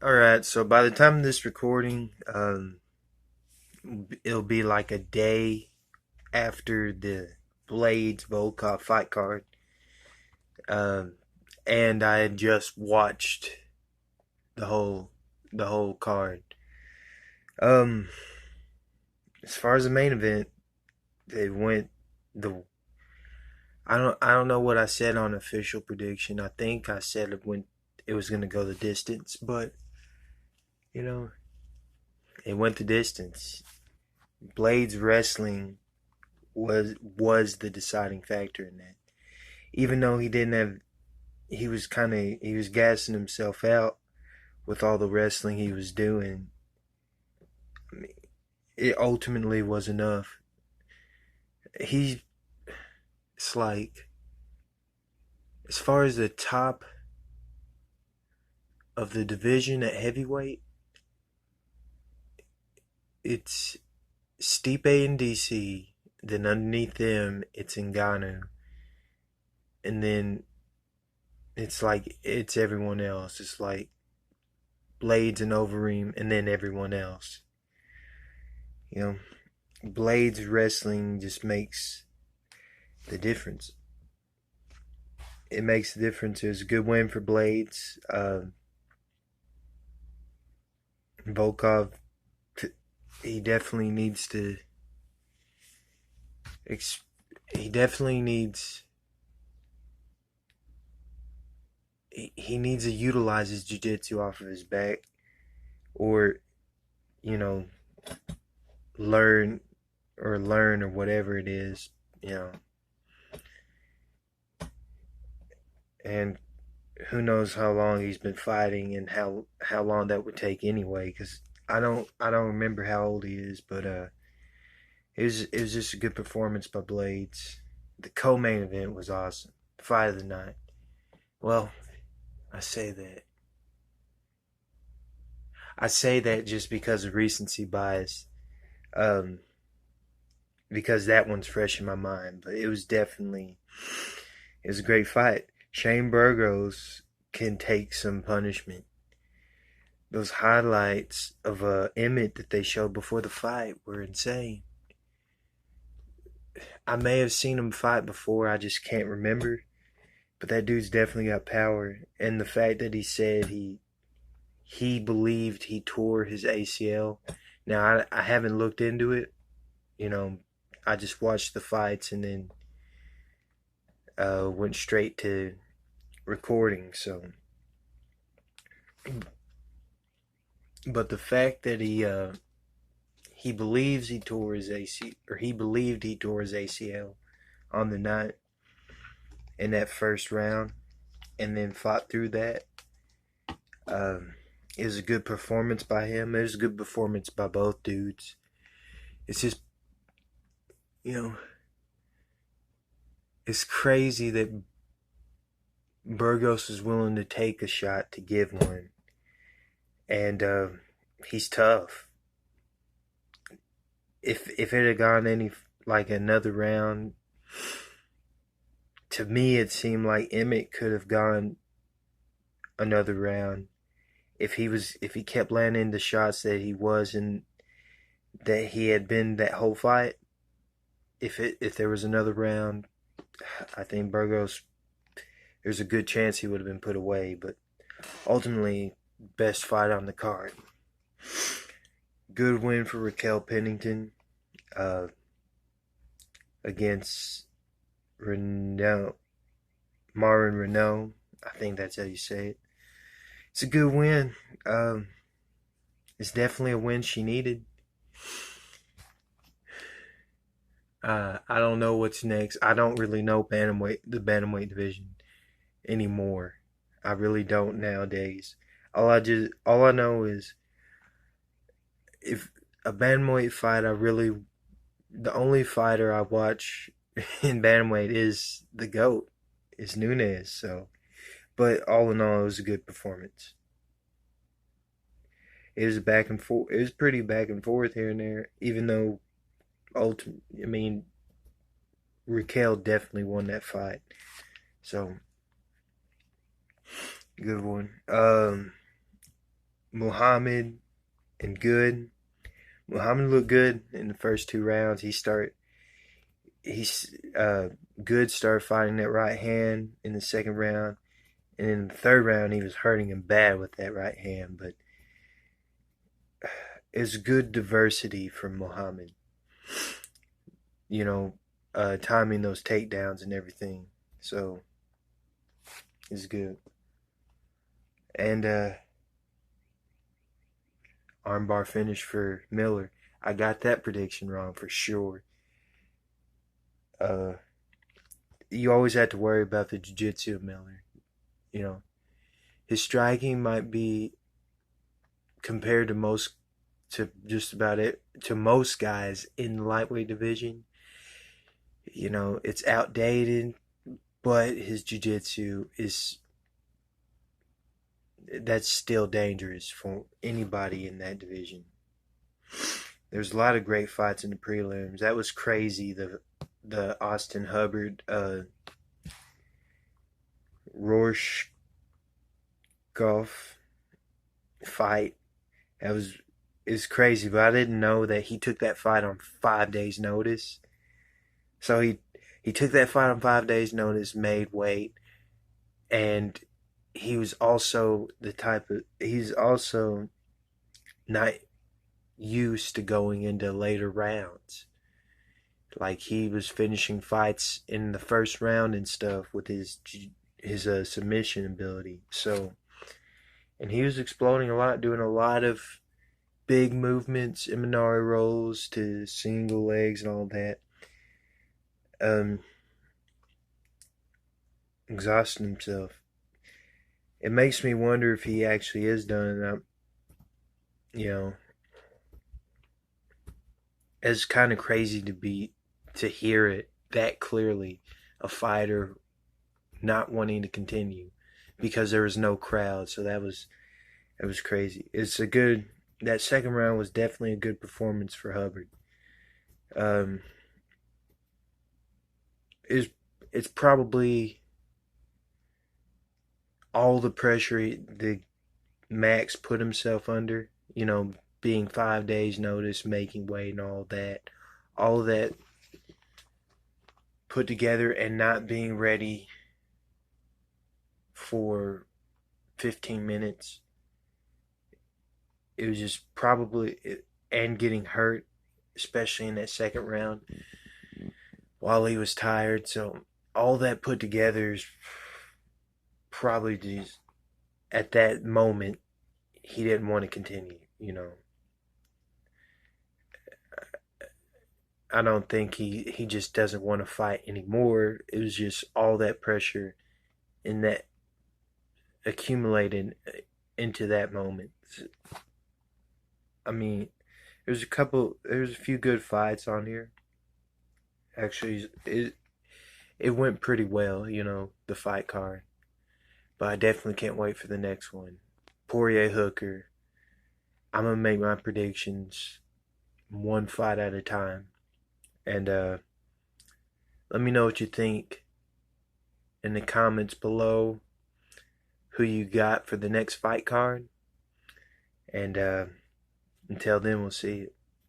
Alright, so by the time of this recording, it'll be like a day after the Blaydes Volkov fight card. Um, and I had just watched the whole the whole card. Um, as far as the main event, they went the I don't know what I said on official prediction. I think I said it was gonna go the distance, but you know, it went the distance. Blaydes wrestling was the deciding factor in that. Even though he didn't have, he was gassing himself out with all the wrestling he was doing. I mean, it ultimately was enough. He, it's like as far as the top of the division at heavyweight, it's Stipe and DC. Then underneath them, it's Ngannou, and then it's everyone else. It's like Blaydes and Overeem, and then everyone else. You know, Blaydes wrestling just makes the difference. It makes the difference. It was a good win for Blaydes. Volkov, he definitely needs to. He definitely needs. He needs to utilize his jiu-jitsu off of his back, or you know, learn learn or whatever it is. You know, and who knows how long he's been fighting and how long that would take anyway, because I don't remember how old he is, but it was just a good performance by Blaydes. The co-main event was awesome. Fight of the night. Well, I say that I say that just because of recency bias, um, because that one's fresh in my mind. But it was a great fight. Shane Burgos can take some punishment. Those highlights of Emmett that they showed before the fight were insane. I may have seen him fight before, I just can't remember. But that dude's definitely got power, and the fact that he said he believed he tore his ACL. Now I haven't looked into it. You know, I just watched the fights and then went straight to recording. So, but the fact that he believes he tore his AC or he believed he tore his ACL on the night in that first round, and then fought through that. Um, it was a good performance by him. It was a good performance by both dudes. It's just, you know, it's crazy that Burgos is willing to take a shot to give one, and he's tough. If it had gone any like another round, to me it seemed like Emmett could have gone another round if he kept landing the shots that he was and that he had been that whole fight. If there was another round, I think Burgos, there's a good chance he would have been put away. But ultimately, best fight on the card. Good win for Raquel Pennington uh, against Renault, Marin Renault. I think that's how you say it. It's a good win. Um, it's definitely a win she needed. I don't know what's next. I don't really know the bantamweight division anymore. I really don't nowadays. All I know is if a bantamweight fight, the only fighter I watch in bantamweight is the goat, is Nunes. So, but all in all, it was a good performance. It was back and forth. It was pretty back and forth here and there. Even though I mean, Raquel definitely won that fight. So good one. Muhammad and Good. Muhammad looked good in the first 2 rounds. He's Good started fighting that right hand in the second round, and in the third round he was hurting him bad with that right hand. But it's good diversity from Muhammad. You know, timing those takedowns and everything. So it's good. And armbar finish for Miller. I got that prediction wrong for sure. Uh, you always have to worry about the jiu-jitsu of Miller. You know, his striking might be compared to just about it to most guys in the lightweight division. You know, it's outdated, but his jiu-jitsu is that's still dangerous for anybody in that division. There's a lot of great fights in the prelims. That was crazy. The Austin Hubbard Rorschach fight. That was is crazy, but I didn't know that he took that fight on 5 days' notice. So he took that fight on 5 days' notice, made weight, and he's also not used to going into later rounds. Like he was finishing fights in the first round and stuff with his submission ability. So, and he was exploding a lot, doing a lot of big movements, Imanari rolls to single legs and all that. Exhausting himself. It makes me wonder if he actually is done. You know, it's kind of crazy to hear it that clearly. A fighter not wanting to continue because there was no crowd. So that was crazy. That second round was definitely a good performance for Hubbard. It's probably all the pressure the Max put himself under, you know, being 5 days notice, making weight and all of that put together and not being ready for 15 minutes. It was just and getting hurt, especially in that second round while he was tired. So all that put together is probably just at that moment he didn't want to continue, you know. I don't think he just doesn't want to fight anymore. It was just all that pressure and that accumulated into that moment. I mean, there's a few good fights on here. Actually, it went pretty well, you know, the fight card. But I definitely can't wait for the next one. Poirier Hooker. I'm gonna make my predictions one fight at a time. And let me know what you think in the comments below. Who you got for the next fight card. And until then, we'll see you.